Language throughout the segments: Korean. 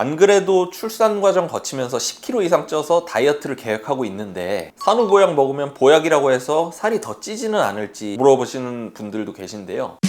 안 그래도 출산 과정 거치면서 10kg 이상 쪄서 다이어트를 계획하고 있는데 산후보약 먹으면 보약이라고 해서 살이 더 찌지는 않을지 물어보시는 분들도 계신데요.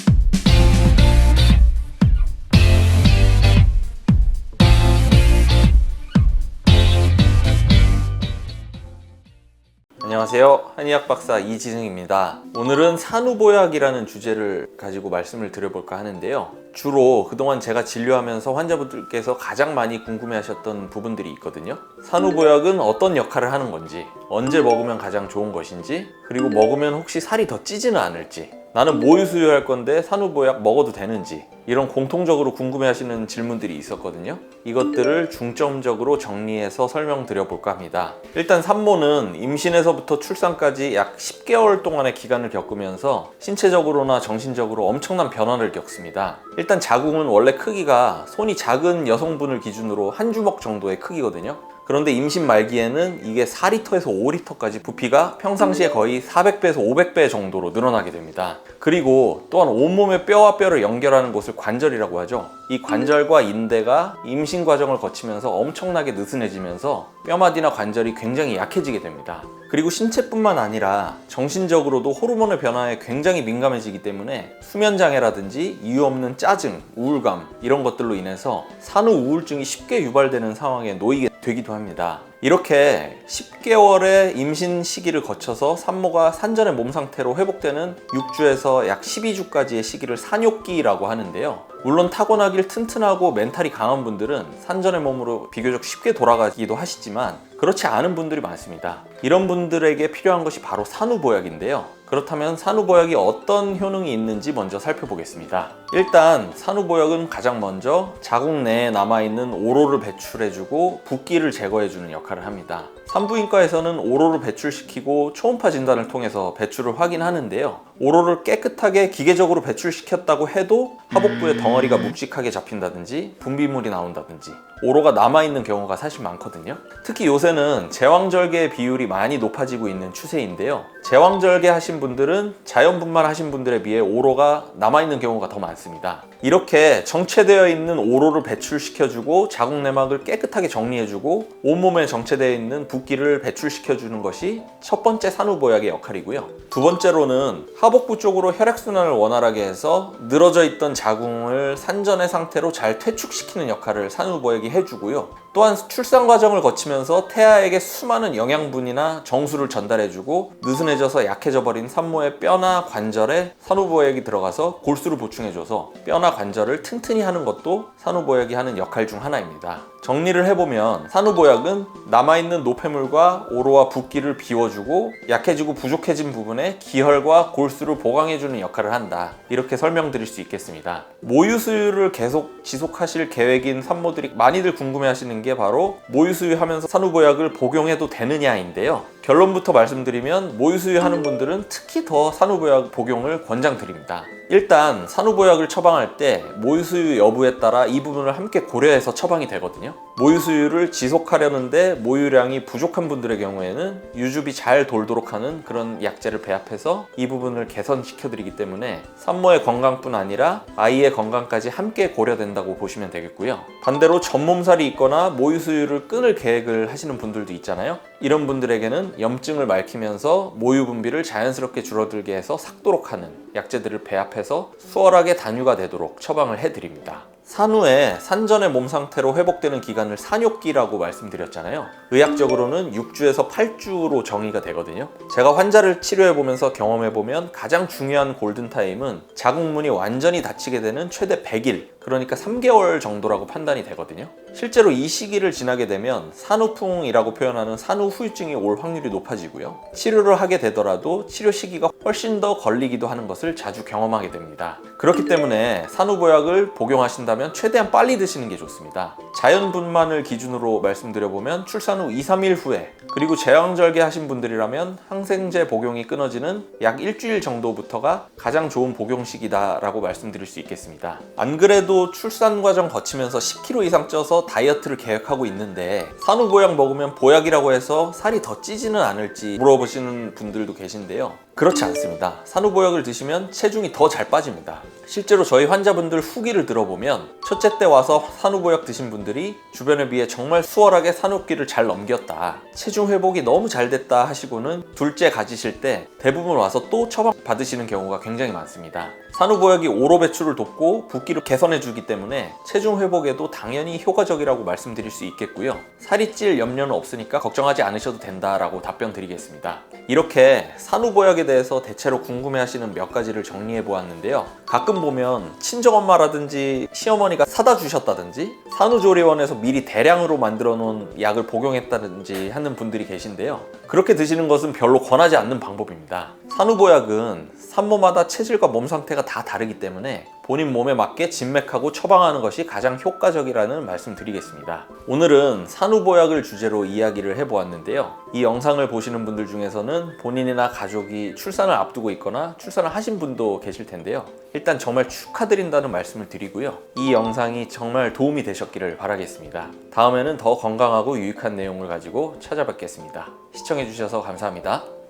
안녕하세요. 한의학 박사 이지승입니다. 오늘은 산후보약이라는 주제를 가지고 말씀을 드려볼까 하는데요. 주로 그동안 제가 진료하면서 환자분들께서 가장 많이 궁금해하셨던 부분들이 있거든요. 산후보약은 어떤 역할을 하는 건지, 언제 먹으면 가장 좋은 것인지, 그리고 먹으면 혹시 살이 더 찌지는 않을지, 나는 모유 수유할 건데 산후보약 먹어도 되는지, 이런 공통적으로 궁금해하시는 질문들이 있었거든요. 이것들을 중점적으로 정리해서 설명드려 볼까 합니다. 일단 산모는 임신에서부터 출산까지 약 10개월 동안의 기간을 겪으면서 신체적으로나 정신적으로 엄청난 변화를 겪습니다. 일단 자궁은 원래 크기가 손이 작은 여성분을 기준으로 한 주먹 정도의 크기거든요. 그런데 임신 말기에는 이게 4리터에서 5리터까지 부피가 평상시에 거의 400배에서 500배 정도로 늘어나게 됩니다. 그리고 또한 온몸의 뼈와 뼈를 연결하는 곳을 관절이라고 하죠. 이 관절과 인대가 임신 과정을 거치면서 엄청나게 느슨해지면서 뼈마디나 관절이 굉장히 약해지게 됩니다. 그리고 신체뿐만 아니라 정신적으로도 호르몬의 변화에 굉장히 민감해지기 때문에 수면장애라든지 이유 없는 짜증, 우울감 이런 것들로 인해서 산후 우울증이 쉽게 유발되는 상황에 놓이게 되기도 합니다. 이렇게 10개월의 임신 시기를 거쳐서 산모가 산전의 몸 상태로 회복되는 6주에서 약 12주까지의 시기를 산욕기라고 하는데요. 물론 타고나길 튼튼하고 멘탈이 강한 분들은 산전의 몸으로 비교적 쉽게 돌아가기도 하시지만 그렇지 않은 분들이 많습니다. 이런 분들에게 필요한 것이 바로 산후보약인데요. 그렇다면 산후보약이 어떤 효능이 있는지 먼저 살펴보겠습니다. 일단 산후보약은 가장 먼저 자궁 내에 남아있는 오로를 배출해주고 붓기를 제거해주는 역할을 합니다. 산부인과에서는 오로를 배출시키고 초음파 진단을 통해서 배출을 확인하는데요. 오로를 깨끗하게 기계적으로 배출시켰다고 해도 하복부에 덩어리가 묵직하게 잡힌다든지 분비물이 나온다든지 오로가 남아있는 경우가 사실 많거든요. 특히 요새는 제왕절개 비율이 많이 높아지고 있는 추세인데요. 제왕절개 하신 분들은 자연분만 하신 분들에 비해 오로가 남아있는 경우가 더 많습니다. 이렇게 정체되어 있는 오로를 배출시켜주고 자궁 내막을 깨끗하게 정리해주고 온몸에 정체되어 있는 붓기를 배출시켜주는 것이 첫 번째 산후보약의 역할이고요. 두 번째로는 하복부 쪽으로 혈액순환을 원활하게 해서 늘어져 있던 자궁을 산전의 상태로 잘 퇴축시키는 역할을 산후보약이 해주고요. 또한 출산 과정을 거치면서 태아에게 수많은 영양분이나 정수를 전달해주고 느슨해져서 약해져 버린 산모의 뼈나 관절에 산후보약이 들어가서 골수를 보충해줘서 뼈나 관절을 튼튼히 하는 것도 산후보약이 하는 역할 중 하나입니다. 정리를 해보면 산후보약은 남아있는 노폐물과 오로와 붓기를 비워주고 약해지고 부족해진 부분에 기혈과 골수를 보강해주는 역할을 한다. 이렇게 설명드릴 수 있겠습니다. 모유 수유를 계속 지속하실 계획인 산모들이 많이들 궁금해하시는 게 바로 모유 수유하면서 산후보약을 복용해도 되느냐인데요. 결론부터 말씀드리면 모유 수유하는 분들은 특히 더 산후보약 복용을 권장드립니다. 일단 산후보약을 처방할 때 모유 수유 여부에 따라 이 부분을 함께 고려해서 처방이 되거든요. 모유 수유를 지속하려는데 모유량이 부족한 분들의 경우에는 유즙이 잘 돌도록 하는 그런 약재를 배합해서 이 부분을 개선시켜 드리기 때문에 산모의 건강뿐 아니라 아이의 건강까지 함께 고려된다고 보시면 되겠고요. 반대로 전몸살이 있거나 모유 수유를 끊을 계획을 하시는 분들도 있잖아요. 이런 분들에게는 염증을 맑히면서 모유 분비를 자연스럽게 줄어들게 해서 삭도록 하는 약재들을 배합해서 수월하게 단유가 되도록 처방을 해드립니다. 산후에 산전의 몸 상태로 회복되는 기간을 산욕기라고 말씀드렸잖아요. 의학적으로는 6주에서 8주로 정의가 되거든요. 제가 환자를 치료해보면서 경험해보면 가장 중요한 골든타임은 자궁문이 완전히 닫히게 되는 최대 100일, 그러니까 3개월 정도라고 판단이 되거든요. 실제로 이 시기를 지나게 되면 산후풍이라고 표현하는 산후 후유증이 올 확률이 높아지고요. 치료를 하게 되더라도 치료 시기가 훨씬 더 걸리기도 하는 것을 자주 경험하게 됩니다. 그렇기 때문에 산후보약을 복용하신다면 최대한 빨리 드시는 게 좋습니다. 자연분만을 기준으로 말씀드려보면 출산 후 2-3일 후에, 그리고 제왕절개 하신 분들이라면 항생제 복용이 끊어지는 약 일주일 정도부터가 가장 좋은 복용 시기다라고 말씀드릴 수 있겠습니다. 안 그래도 출산 과정 거치면서 10kg 이상 쪄서 다이어트를 계획하고 있는데 산후보약 먹으면 보약이라고 해서 살이 더 찌지는 않을지 물어보시는 분들도 계신데요. 그렇지 않습니다. 산후보약을 드시면 체중이 더 잘 빠집니다. 실제로 저희 환자분들 후기를 들어보면 첫째 때 와서 산후보약 드신 분들이 주변에 비해 정말 수월하게 산후기를 잘 넘겼다, 체중 회복이 너무 잘 됐다 하시고는 둘째 가지실 때 대부분 와서 또 처방 받으시는 경우가 굉장히 많습니다. 산후보약이 오로 배출을 돕고 붓기를 개선해 주기 때문에 체중 회복에도 당연히 효과적이라고 말씀드릴 수 있겠고요. 살이 찔 염려는 없으니까 걱정하지 않으셔도 된다라고 답변 드리겠습니다. 이렇게 산후보약에 대해서 대체로 궁금해하시는 몇 가지를 정리해 보았는데요. 가끔 보면 친정엄마라든지 시어머니가 사다 주셨다든지 산후조리원에서 미리 대량으로 만들어 놓은 약을 복용했다든지 하는 분들이 계신데요. 그렇게 드시는 것은 별로 권하지 않는 방법입니다. 산후보약은 산모마다 체질과 몸 상태가 다 다르기 때문에 본인 몸에 맞게 진맥하고 처방하는 것이 가장 효과적이라는 말씀 드리겠습니다. 오늘은 산후보약을 주제로 이야기를 해보았는데요. 이 영상을 보시는 분들 중에서는 본인이나 가족이 출산을 앞두고 있거나 출산을 하신 분도 계실 텐데요. 일단 정말 축하드린다는 말씀을 드리고요. 이 영상이 정말 도움이 되셨기를 바라겠습니다. 다음에는 더 건강하고 유익한 내용을 가지고 찾아뵙겠습니다. 시청해주셔서 감사합니다.